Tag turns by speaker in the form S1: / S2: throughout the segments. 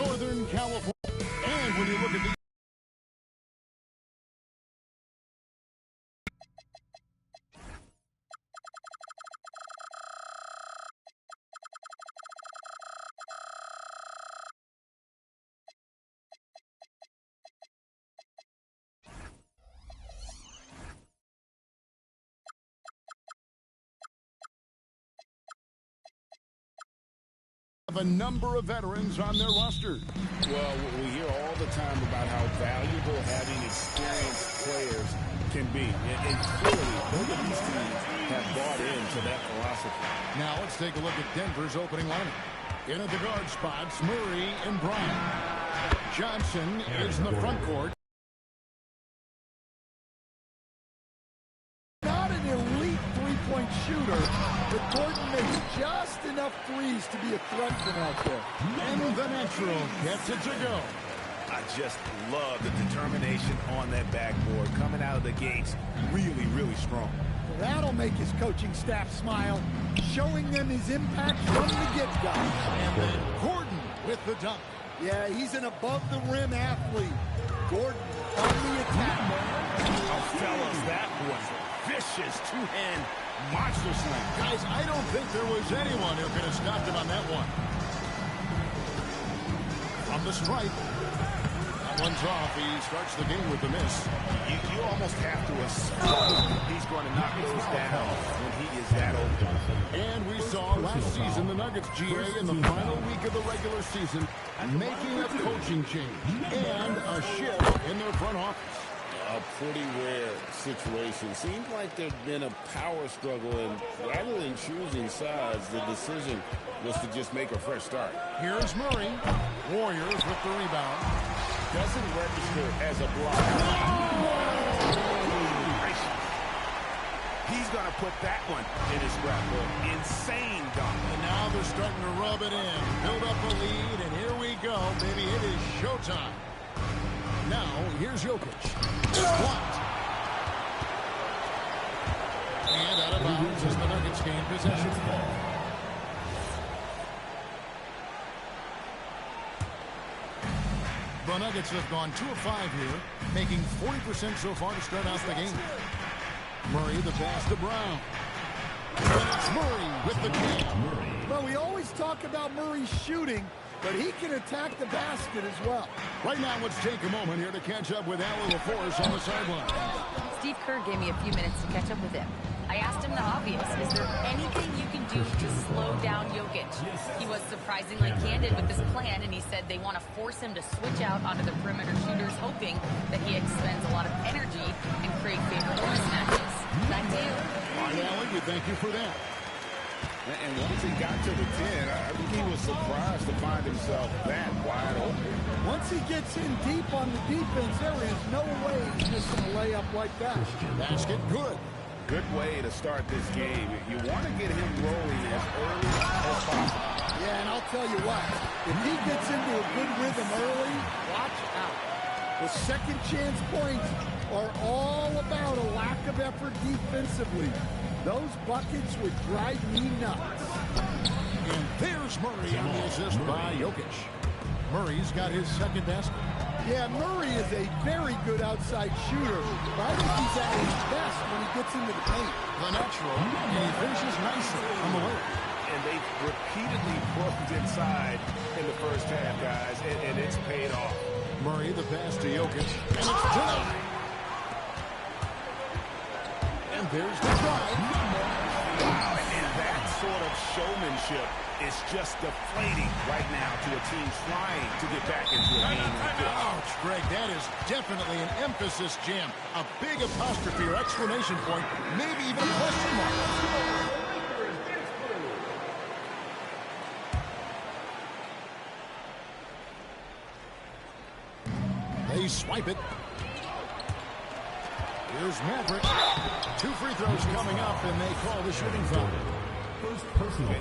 S1: Northern California. And when you look at the a number of veterans on their roster.
S2: Well, we hear all the time about how valuable having experienced players can be. And clearly, both of these teams have bought into that philosophy.
S1: Now let's take a look at Denver's opening lineup. In at the guard spots, Murray and Bryant. Johnson is in the front court.
S3: Not an elite three-point shooter, but Gordon makes just enough threes to be a threat from out there.
S1: And the natural gets it to go.
S2: I just love the determination on that backboard. Coming out of the gates really, really strong.
S3: That'll make his coaching staff smile, showing them his impact from the get-go.
S1: And then Gordon with the dunk.
S3: Yeah, he's an above-the-rim athlete. Gordon on the attack.
S2: Oh, fellas, that was vicious two-hand monster slam.
S1: Guys, I don't think there was anyone who could have stopped him on that one. From the stripe. That one's off. He starts the game with the miss.
S2: You almost have to assume he's going to knock these down when he is that open.
S1: And we saw last season the Nuggets, GA, in the final week of the regular season, making a coaching change and a shift in their front office.
S2: A pretty rare situation. Seems like there's been a power struggle, and rather than choosing sides, the decision was to just make a fresh start.
S1: Here's Murray. Warriors with the rebound.
S2: Doesn't register as a block. He's going to put that one in his scrapbook. Insane dunk.
S1: And now they're starting to rub it in. Build up a lead, and here we go. Baby, it is showtime. Now, here's Jokic. Blocked. And out of bounds as the Nuggets gain possession. The Nuggets have gone 2 of 5 here, making 40% so far to start out the game. Murray, the pass to Brown. And it's Murray with the jam.
S3: Well, we always talk about Murray shooting, but he can attack the basket as well.
S1: Right now, let's take a moment here to catch up with Al LaForce on the sideline.
S4: Steve Kerr gave me a few minutes to catch up with him. I asked him the obvious. Is there anything you can do to slow down Jokic? He was surprisingly candid with this plan, and he said they want to force him to switch out onto the perimeter shooters, hoping that he expends a lot of energy and create favorable mismatches. Back to you.
S1: All right, Allie, we thank you for that.
S2: And once he got to the 10, I think he was surprised to find himself that wide open.
S3: Once he gets in deep on the defense, there is no way he's missing a layup like that.
S1: Basket good.
S2: Good way to start this game. You want to get him rolling as early as possible.
S3: Yeah, and I'll tell you what, if he gets into a good rhythm early, watch out. The second chance points are all about a lack of effort defensively. Those buckets would drive me nuts.
S1: And there's Murray on the assist by Jokic. Murray's got his second basket.
S3: Yeah, Murray is a very good outside shooter, but I think he's at his best when he gets into the paint.
S1: The natural, and he finishes nicely on the way.
S2: And they've repeatedly broken inside in the first half, guys, and it's paid off.
S1: Murray, the pass to Jokic, and it's denied. And there's the drive.
S2: Wow, and that sort of showmanship is just deflating right now to a team trying to get back into a game.
S1: Ouch, Greg, that is definitely an emphasis jam. A big apostrophe or exclamation point, maybe even a question mark. They swipe it. Here's Maverick. 2 free throws coming up, and they call the shooting foul.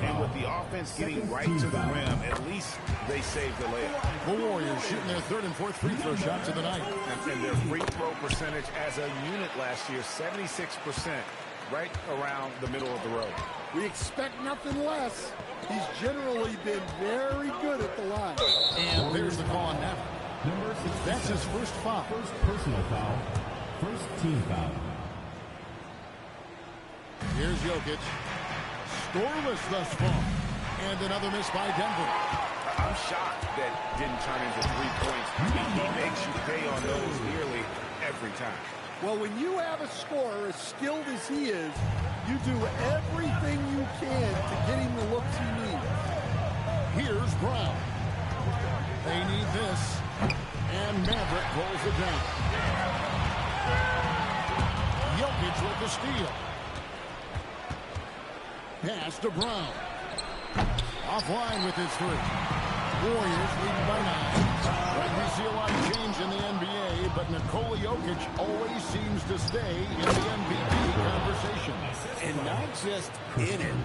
S2: And with the offense getting right to the rim, at least they saved the layup.
S1: The Warriors shooting their 3rd and 4th free throw shots of the night.
S2: And their free throw percentage as a unit last year, 76%, right around the middle of the road.
S3: We expect nothing less. He's generally been very good at the line.
S1: And there's the call on Maverick.
S5: Number 6.
S1: That's his first foul.
S5: First personal foul. First team foul.
S1: Here's Jokic. Scoreless thus far. And another miss by Denver.
S2: I'm shocked that didn't turn into 3 points. He makes you pay on those nearly every time.
S3: Well, when you have a scorer as skilled as he is, you do everything you can to get him the looks he needs.
S1: Here's Brown. They need this. And Maverick pulls it down. Jokic with the steal. Pass to Brown. Offline with his three. Warriors leading by 9. Right, we see a lot of change in the NBA, but Nikola Jokic always seems to stay in the MVP conversation.
S2: And not just in it,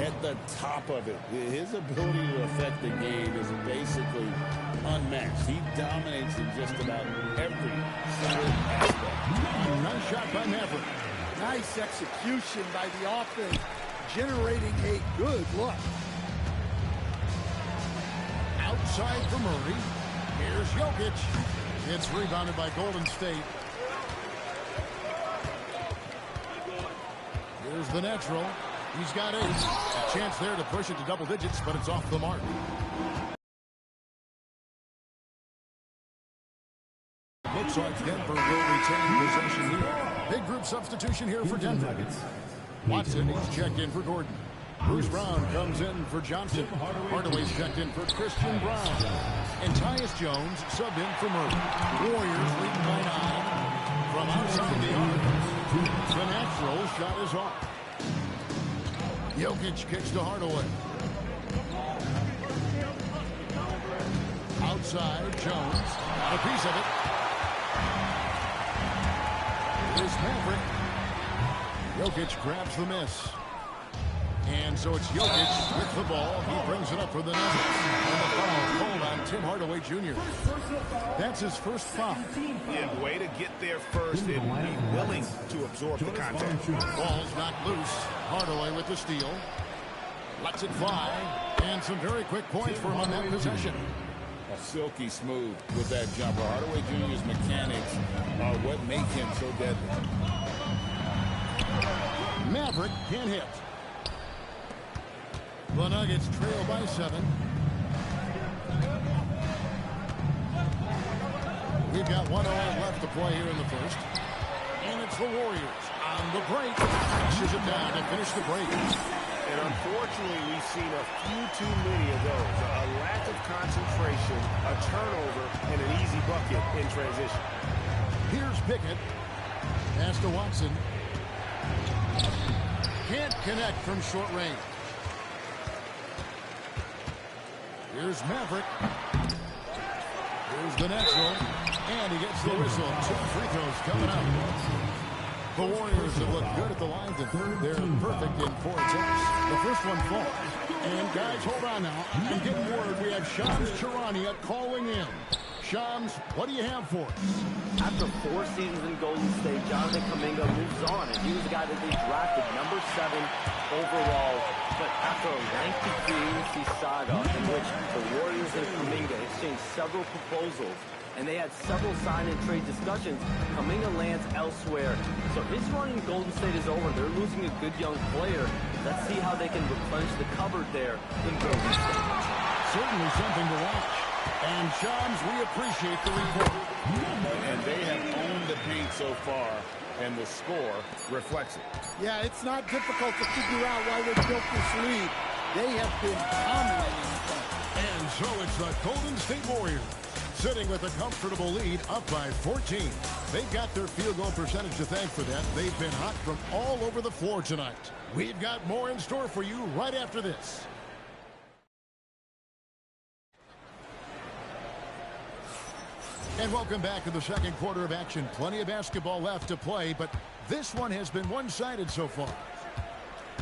S2: at the top of it. His ability to affect the game is basically unmatched. He dominates in just about every single aspect.
S1: Nice shot by Maverick.
S3: Nice execution by the offense, generating a good look.
S1: Outside for Murray. Here's Jokic. It's rebounded by Golden State. Here's the natural. He's got 8. A chance there to push it to double digits, but it's off the mark. Looks like Denver will retain possession here. Big group substitution here for Denver. Watson, he's checked in for Gordon. Bruce Brown comes in for Johnson. Hardaway's checked in for Christian Brown. And Tyus Jones subbed in for Murray. Warriors leading by 9. From outside the arc. The natural shot is off. Jokic kicks to Hardaway. Outside, Jones. Got a piece of it. Here's Maverick. Jokic grabs the miss. And so it's Jokic with the ball. He brings it up for the Nuggets. And the foul called on Tim Hardaway Jr. That's his first foul.
S2: Yeah, way to get there first and be willing to absorb the contact.
S1: Ball's knocked loose. Hardaway with the steal. Lets it fly. And some very quick points for him on that possession.
S2: A silky smooth with that jumper. Hardaway Jr.'s mechanics are what make him so deadly.
S1: Maverick can't hit. The Nuggets trail by 7. We've got 1:08 left to play here in the first. And it's the Warriors on the break. Pushes it down to finish the break.
S2: And unfortunately, we've seen a few too many of those. A lack of concentration, a turnover, and an easy bucket in transition.
S1: Here's Pickett. Pass to Watson. Can't connect from short range. Here's Maverick. Here's the natural. And he gets the whistle. 2 free throws coming up. The Warriors have looked good at the line. They're perfect in 4 attempts. The first one falls. And guys, hold on now. I'm getting word we have Shams Charania calling in. Shams, what do you have for us?
S6: After 4 seasons in Golden State, Jonathan Kuminga moves on, and he was a guy that they drafted number 7 overall. But after a lengthy free agency saga in which the Warriors and Kuminga exchanged several proposals, and they had several sign and trade discussions, Kuminga lands elsewhere. So his run in Golden State is over. They're losing a good young player. Let's see how they can replenish the cupboard there in Golden State.
S1: Certainly something to watch. And Shams, we appreciate the report.
S2: And they have owned the paint so far, and the score reflects it.
S3: Yeah, it's not difficult to figure out why they built this lead. They have been dominating the front.
S1: And so it's the Golden State Warriors sitting with a comfortable lead up by 14. They've got their field goal percentage to thank for that. They've been hot from all over the floor tonight. We've got more in store for you right after this. And welcome back to the second quarter of action. Plenty of basketball left to play, but this one has been one-sided so far.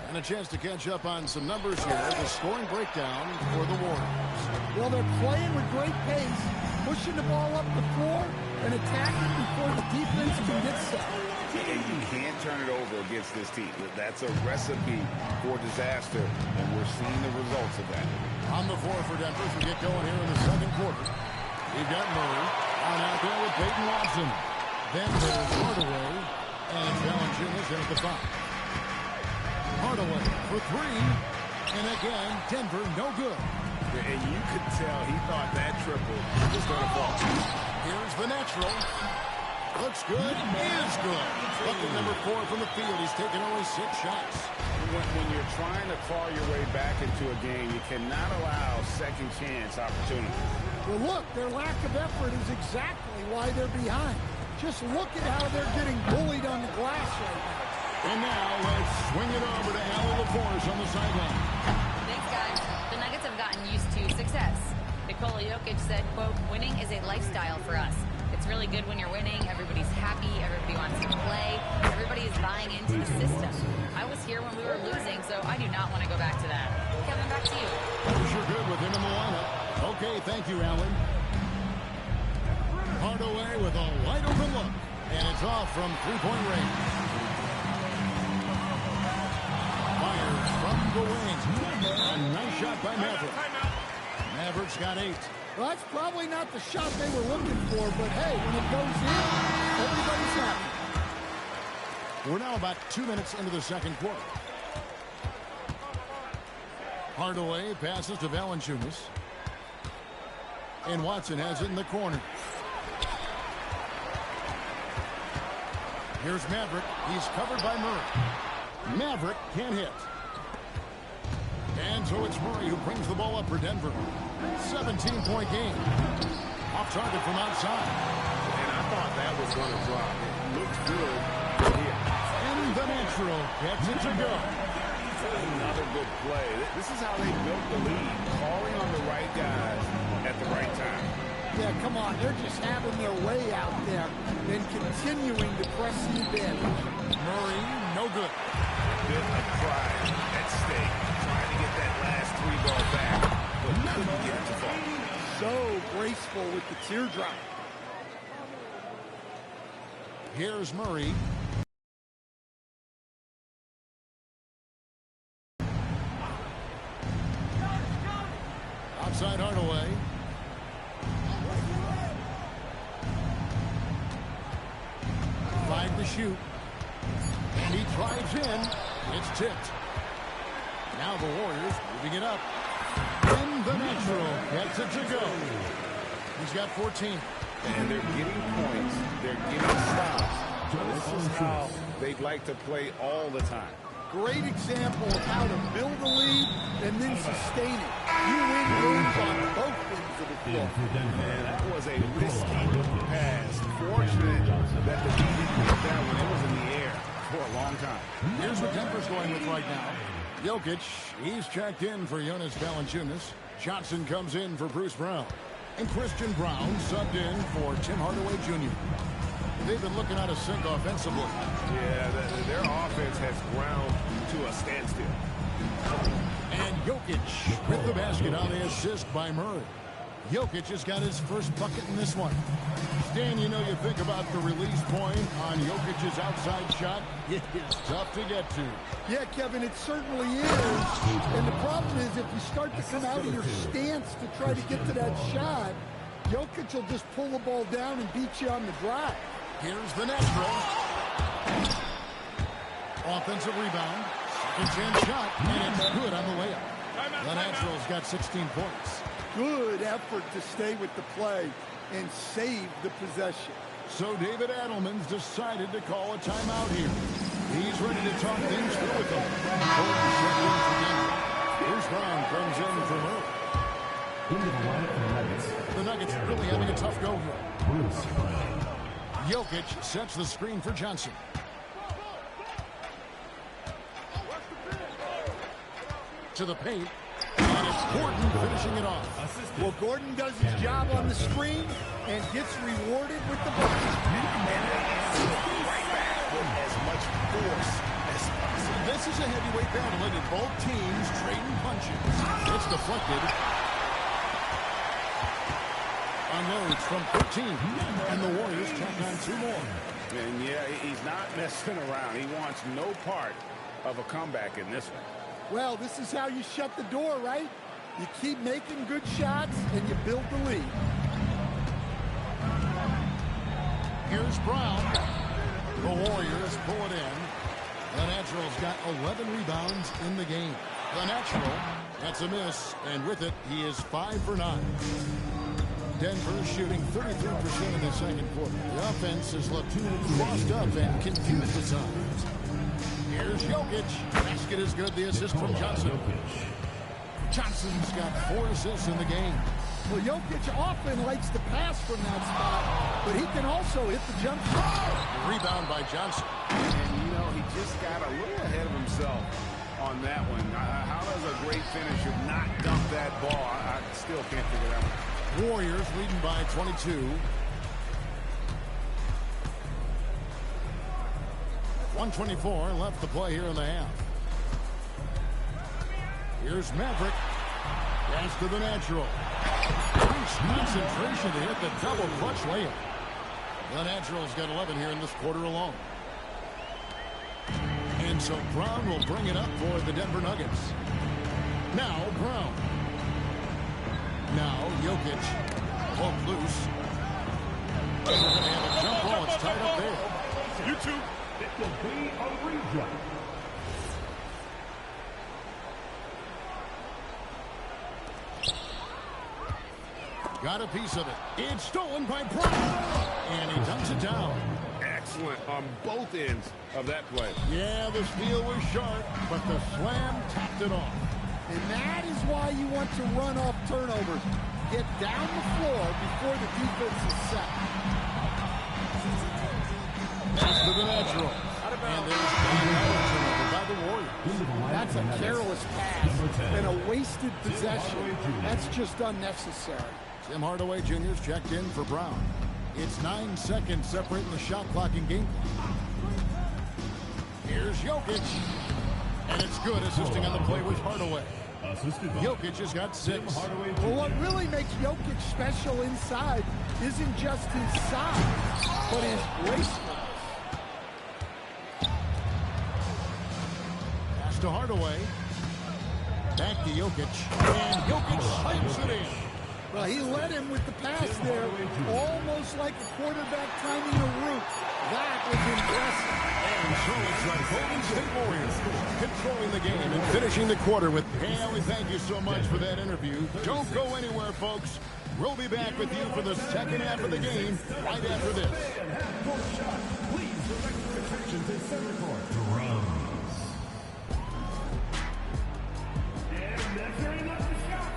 S1: And a chance to catch up on some numbers here. The scoring breakdown for the Warriors.
S3: Well, they're playing with great pace, pushing the ball up the floor and attacking before the defense can get set.
S2: And you can't turn it over against this team. That's a recipe for disaster, and we're seeing the results of that.
S1: On the floor for Denver as we get going here in the second quarter. We've got Murray on out there with Peyton Watson. Then there's Hardaway and Valanciunas in at the 5. Hardaway for 3. And again, Denver no good.
S2: And you could tell he thought that triple was going to fall.
S1: Here's the natural. Looks good. Is good. Bucket number 4 from the field. He's taken only 6 shots.
S2: When you're trying to claw your way back into a game, you cannot allow second chance opportunities.
S3: Well, look, their lack of effort is exactly why they're behind. Just look at how they're getting bullied on the glass right now.
S1: And now let's swing it over to Allie LaForce on the sideline.
S4: Thanks, guys. The Nuggets have gotten used to success. Nikola Jokic said, quote, winning is a lifestyle for us. It's really good when you're winning. Everybody's happy. Everybody wants to play. Everybody is buying into the system. I was here when we were losing, so I do not want to go back to that. Kevin, back to you.
S1: Sure good with him in the lineup. Okay, thank you, Allen. Hardaway with a wide open look. And it's off from three-point range. Fires from the wing. A nice shot by Maverick. Maverick's got 8.
S3: Well, that's probably not the shot they were looking for, but hey, when it goes in, everybody's happy.
S1: We're now about 2 minutes into the second quarter. Hardaway passes to Valanciunas. And Watson has it in the corner. Here's Maverick. He's covered by Murray. Maverick can't hit. And so it's Murray who brings the ball up for Denver. 17-point game. Off target from outside.
S2: And I thought that was going to drop. It looked good here.
S1: And the natural gets it to go.
S2: Another good play. This is how they built the lead. Calling on the right guys at the right time.
S3: Yeah, come on. They're just having their way out there and continuing to press the advantage.
S1: Murray, no good.
S2: Bit of pride at stake. Trying to get that last 3 ball back, but couldn't get it to fall.
S3: So graceful with the teardrop.
S1: Here's Murray. Outside Hardaway. Five to shoot. And he drives in. It's tipped. Now the Warriors moving it up. And the natural gets it to go. He's got 14.
S2: And they're getting points. They're getting stops. This is how they'd like to play all the time.
S3: Great example of how to build a lead and then sustain it. You win games on both ends of the floor.
S2: And that was a risky pass. Fortunate that the team didn't get that one. It was in the air for a long time.
S1: Here's what Denver's going with right now. Jokic, he's checked in for Jonas Valanciunas. Johnson comes in for Bruce Brown. And Christian Brown subbed in for Tim Hardaway Jr. They've been looking out of sync offensively.
S2: Yeah, their offense has ground to a standstill.
S1: And Jokic with the basket on the assist by Murray. Jokic has got his first bucket in this one. Stan, you know, you think about the release point on Jokic's outside shot. It is tough to get to.
S3: Yeah, Kevin, it certainly is. And the problem is if you start to come out of your stance to try to get to that shot, Jokic will just pull the ball down and beat you on the drive.
S1: Here's the natural. Offensive rebound. Second chance shot. And it's good on the layup. The natural's got 16 points.
S3: Good effort to stay with the play and save the possession.
S1: So David Adelman's decided to call a timeout here. He's ready to talk things through with them. Bruce Brown comes in for Murray.
S5: Into the lineup for the Nuggets.
S1: The Nuggets really having a tough go here.
S5: Bruce Brown.
S1: Jokic sets the screen for Johnson. To the paint. And it's Gordon finishing it off.
S3: Well, Gordon does his job on the screen and gets rewarded with the bucket.
S2: Right back with as much force as possible.
S1: This is a heavyweight battle, and both teams trading punches. It's deflected. Unloads from 13. And the Warriors tack on 2 more.
S2: And yeah, he's not messing around. He wants no part of a comeback in this one.
S3: Well, this is how you shut the door, right? You keep making good shots and you build the lead.
S1: Here's Brown. The Warriors pull it in. The Natural's got 11 rebounds in the game. The Natural, that's a miss, and with it, he is 5 for 9. Denver shooting 33% in the second quarter. The offense has looked crossed up and confused at times. Here's Jokic. Basket is good. The assist from Johnson. Johnson's got 4 assists in the game.
S3: Well, Jokic often likes to pass from that spot, but he can also hit the jump shot.
S1: Rebound by Johnson.
S2: And, you know, he just got a little ahead of himself on that one. How does a great finisher not dump that ball? I still can't figure that one out.
S1: Warriors leading by 22. 1:24 left to play here in the half. Here's Maverick. Pass to the Natural. Nice concentration to hit the double clutch layup. The Natural's got 11 here in this quarter alone. And so Brown will bring it up for the Denver Nuggets. Now Brown. Now Jokic. Pulled loose. And we're going to have a jump ball. It's tied up there.
S5: You two. It will be a redraw.
S1: Got a piece of it. It's stolen by Brown. And he dumps it down.
S2: Excellent on both ends of that play.
S1: Yeah, the steal was sharp, but the slam tapped it off.
S3: And that is why you want to run off turnovers. Get down the floor before the defense is set.
S1: Pass to the Natural. And there's another turnover by the Warriors.
S3: That's a careless pass and a wasted possession. That's just unnecessary.
S1: Tim Hardaway Jr.'s checked in for Brown. It's 9 seconds separating the shot clock and game clock. Here's Jokic. And it's good. Assisting on the play was Hardaway. Jokic has got 6.
S3: Well, what really makes Jokic special inside isn't just his size, but his gracefulness.
S1: Pass to Hardaway. Back to Jokic. And Jokic slams it in.
S3: Well, he led him with the pass there, almost like a quarterback timing a route. That was impressive.
S1: And so it's the Golden State Warriors controlling the game and finishing the quarter with. Hey, we thank you so much for that interview. Don't go anywhere, folks. We'll be back with you for the second half of the game right after this.
S5: Please direct your attention to center court. Drums. And measuring up the shot.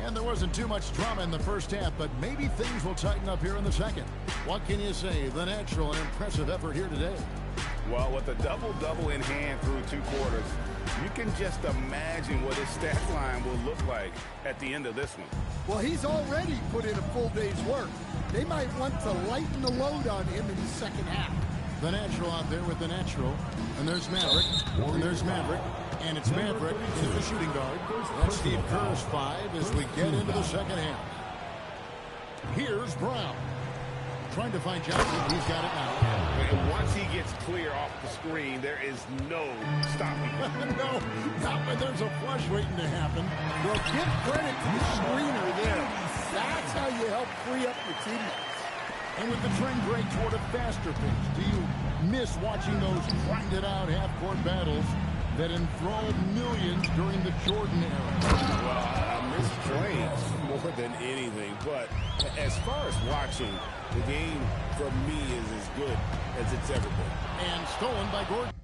S1: And there wasn't too much drama in the first half, but maybe things will tighten up here in the second. What can you say? The Natural, an impressive effort here today.
S2: Well, with a double-double in hand through 2 quarters, you can just imagine what his stat line will look like at the end of this one.
S3: Well, he's already put in a full day's work. They might want to lighten the load on him in the second half.
S1: The Natural out there with the Natural. And there's Maverick. And there's Maverick. And it's Maverick to the shooting guard. That's Steve Kerr's 5 as we get into the second half. Here's Brown. Trying to find Johnson. He's got it now.
S2: And once he gets clear off the screen, there is no stopping him.
S1: No, not when there's a flush waiting to happen.
S3: Well, give credit to the screener there. That's how you help free up your teammates.
S1: And with the trend break toward a faster pace, do you miss watching those grinded-out half-court battles that enthralled millions during the Jordan era?
S2: Well, I miss playing more than anything, but as far as watching, the game for me is as good as it's ever been.
S1: And stolen by Gordon.